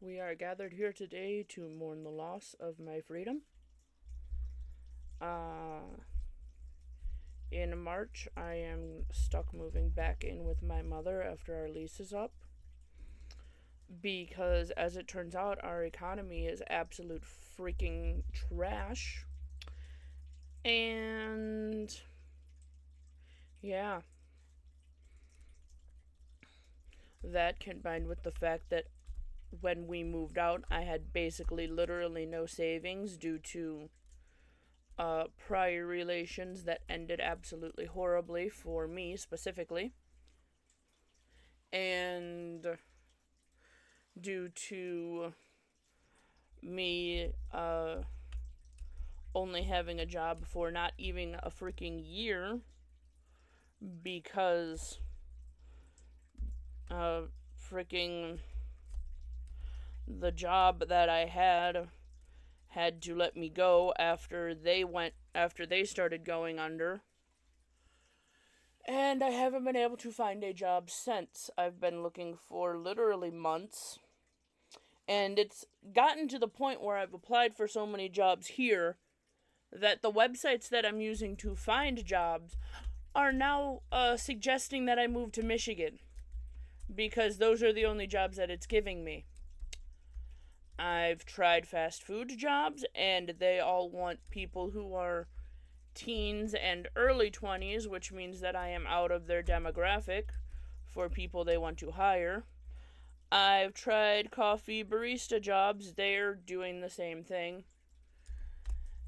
We are gathered here today to mourn the loss of my freedom. Uh, in March, I am stuck moving back in with my mother after our lease is up. Because, as it turns out, our economy is absolute freaking trash. And, yeah, that combined with the fact that when we moved out, I had basically literally no savings due to prior relations that ended absolutely horribly for me specifically. And due to me only having a job for not even a freaking year because freaking the job that I had to let me go after they started going under. And I haven't been able to find a job since. I've been looking for literally months. And it's gotten to the point where I've applied for so many jobs here that the websites that I'm using to find jobs are now suggesting that I move to Michigan because those are the only jobs that it's giving me. I've tried fast food jobs, and they all want people who are teens and early 20s, which means that I am out of their demographic for people they want to hire. I've tried coffee barista jobs, they're doing the same thing.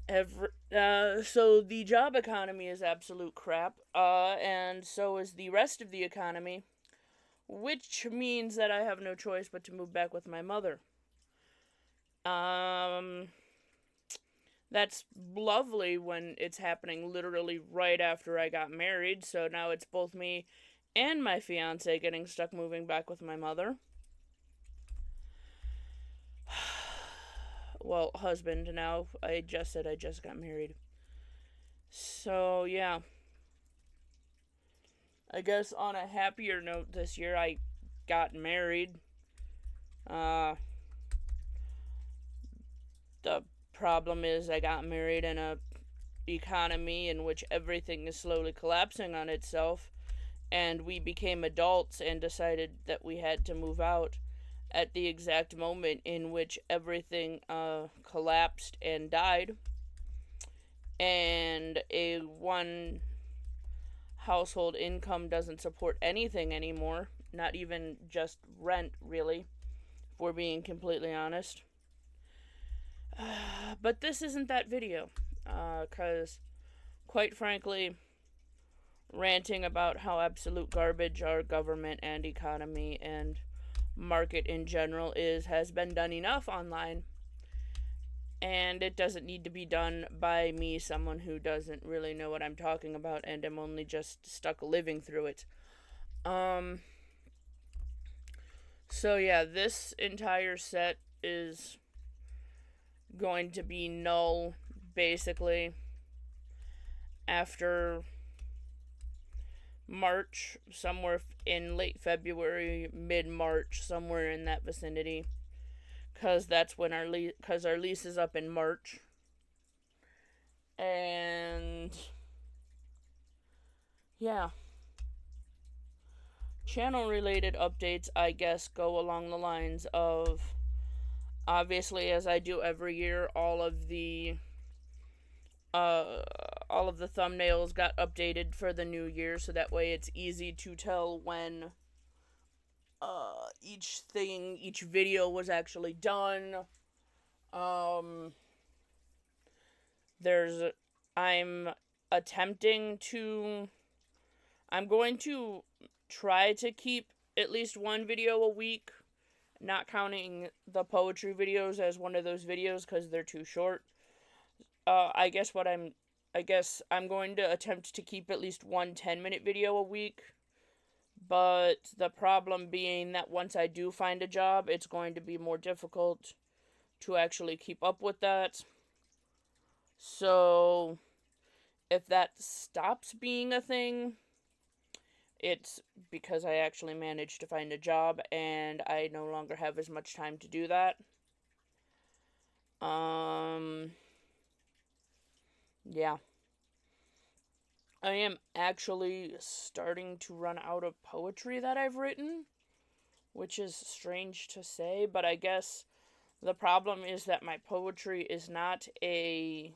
So the job economy is absolute crap, and so is the rest of the economy, which means that I have no choice but to move back with my mother. That's lovely when it's happening literally right after I got married, so now it's both me and my fiance getting stuck moving back with my mother. Well, husband now. I just said I just got married. So, yeah. I guess on a happier note this year, I got married. The problem is I got married in a economy in which everything is slowly collapsing on itself, and we became adults and decided that we had to move out at the exact moment in which everything collapsed and died, and a one household income doesn't support anything anymore, not even just rent, really, if we're being completely honest. But this isn't that video, because, quite frankly, ranting about how absolute garbage our government and economy and market in general has been done enough online, and it doesn't need to be done by me, someone who doesn't really know what I'm talking about and am only just stuck living through it. So yeah, this entire set is going to be null basically after March, somewhere in late February, mid-March, somewhere in that vicinity, because that's when our lease is up in March. And yeah, channel related updates, I guess, go along the lines of, obviously, as I do every year, all of the thumbnails got updated for the new year, so that way it's easy to tell when each video was actually done. There's I'm attempting to I'm going to try to keep at least one video a week, not counting the poetry videos as one of those videos because they're too short. I guess I'm going to attempt to keep at least one 10-minute video a week. But the problem being that once I do find a job, it's going to be more difficult to actually keep up with that. So, if that stops being a thing, It's because I actually managed to find a job and I no longer have as much time to do that. Um, yeah. I am actually starting to run out of poetry that I've written, which is strange to say, but I guess the problem is that my poetry is not a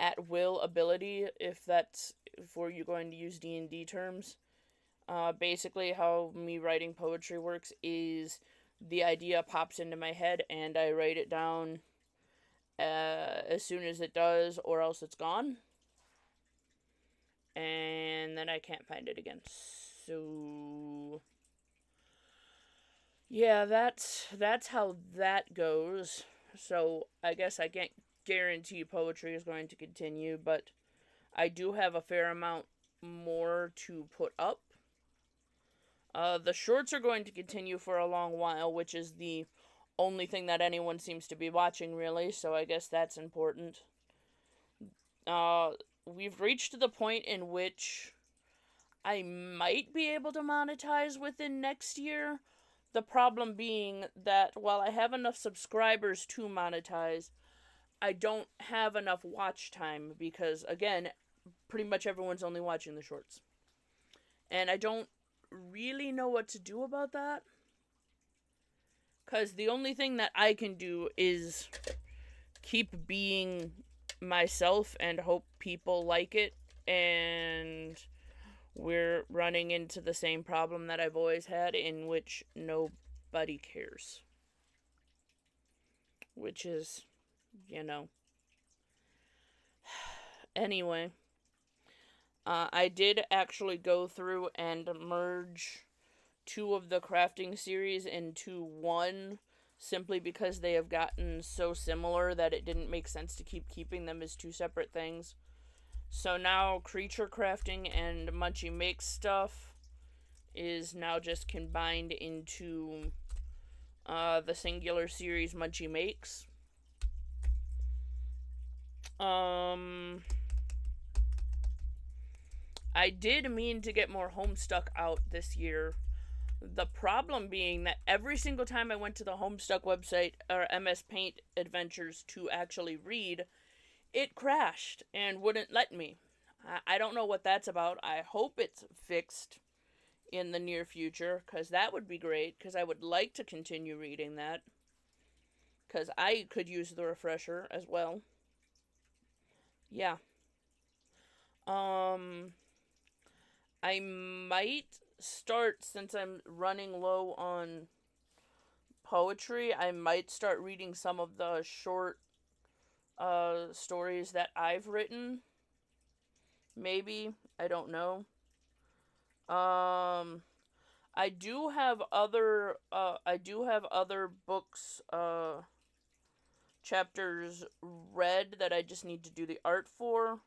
at will ability, if that's for you going to use D&D terms. Basically, how me writing poetry works is the idea pops into my head and I write it down as soon as it does, or else it's gone. And then I can't find it again. So yeah, that's how that goes. So I guess I can't guarantee poetry is going to continue, but I do have a fair amount more to put up. The shorts are going to continue for a long while, which is the only thing that anyone seems to be watching, really, so I guess that's important. Uh, we've reached the point in which I might be able to monetize within next year. The problem being that while I have enough subscribers to monetize, I don't have enough watch time because, again, pretty much everyone's only watching the shorts. And I don't really know what to do about that. Because the only thing that I can do is keep being myself and hope people like it. And we're running into the same problem that I've always had, in which nobody cares. Which is, you know. Anyway, I did actually go through and merge two of the crafting series into one, simply because they have gotten so similar that it didn't make sense to keep keeping them as two separate things. So now creature crafting and Munchie Makes stuff is now just combined into the singular series Munchie Makes. I did mean to get more Homestuck out this year. The problem being that every single time I went to the Homestuck website or MS Paint Adventures to actually read, it crashed and wouldn't let me. I don't know what that's about. I hope it's fixed in the near future, because that would be great, because I would like to continue reading that, because I could use the refresher as well. Yeah. Um, I might start, since I'm running low on poetry, I might start reading some of the short stories that I've written. Maybe. I don't know. Um, I do have other books chapters read that I just need to do the art for.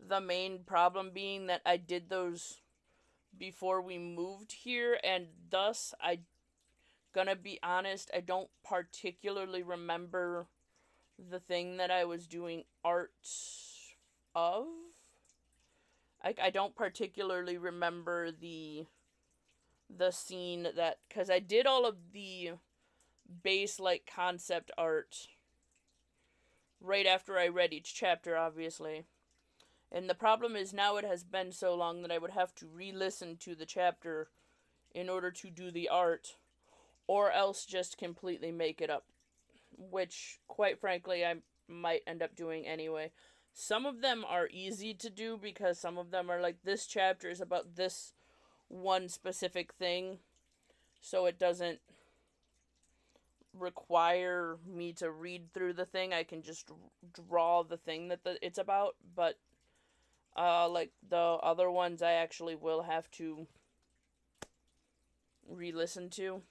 The main problem being that I did those before we moved here, and thus I gonna be honest, I don't particularly remember the thing that I was doing art of. I don't particularly remember the scene that, because I did all of the base like concept art right after I read each chapter, obviously. And the problem is now it has been so long that I would have to re-listen to the chapter in order to do the art, or else just completely make it up, which, quite frankly, I might end up doing anyway. Some of them are easy to do because some of them are like, this chapter is about this one specific thing, so it doesn't require me to read through the thing. I can just draw the thing that it's about. But like the other ones, I actually will have to re-listen to.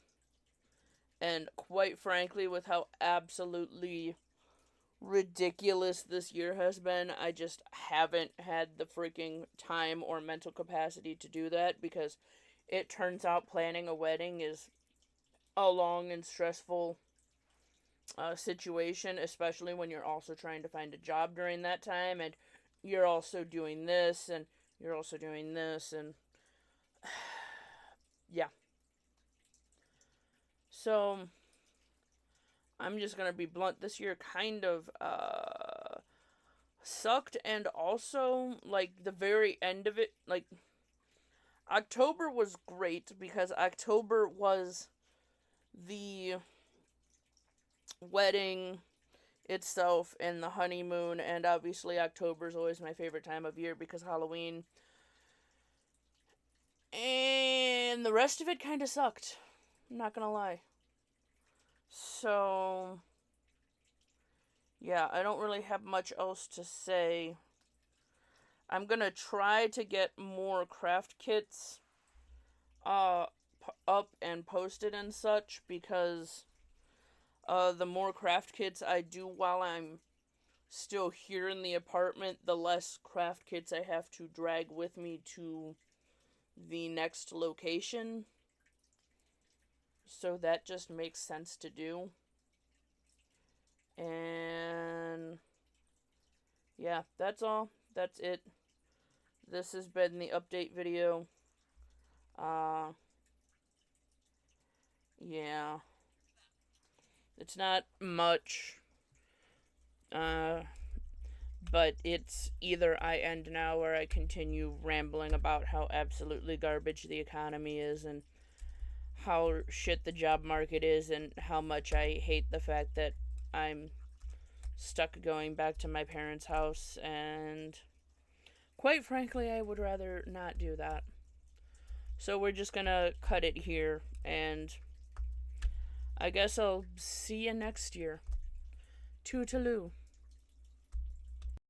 And quite frankly, with how absolutely ridiculous this year has been, I just haven't had the freaking time or mental capacity to do that, because it turns out planning a wedding is a long and stressful situation, especially when you're also trying to find a job during that time, and you're also doing this, and you're also doing this, and yeah. So, I'm just gonna be blunt. This year kind of, sucked, and also, like, the very end of it, like, October was great because October was the wedding itself and the honeymoon, and obviously October is always my favorite time of year because Halloween. And the rest of it kind of sucked. I'm not gonna lie. So, yeah, I don't really have much else to say. I'm gonna try to get more craft kits uh up and posted and such because the more craft kits I do while I'm still here in the apartment, the less craft kits I have to drag with me to the next location. So that just makes sense to do. And yeah, that's all. That's it. This has been the update video. Uh yeah. It's not much. Uh but it's either I end now or I continue rambling about how absolutely garbage the economy is and how shit the job market is and how much I hate the fact that I'm stuck going back to my parents' house, and quite frankly, I would rather not do that. So we're just gonna cut it here, and I guess I'll see you next year. Toodaloo.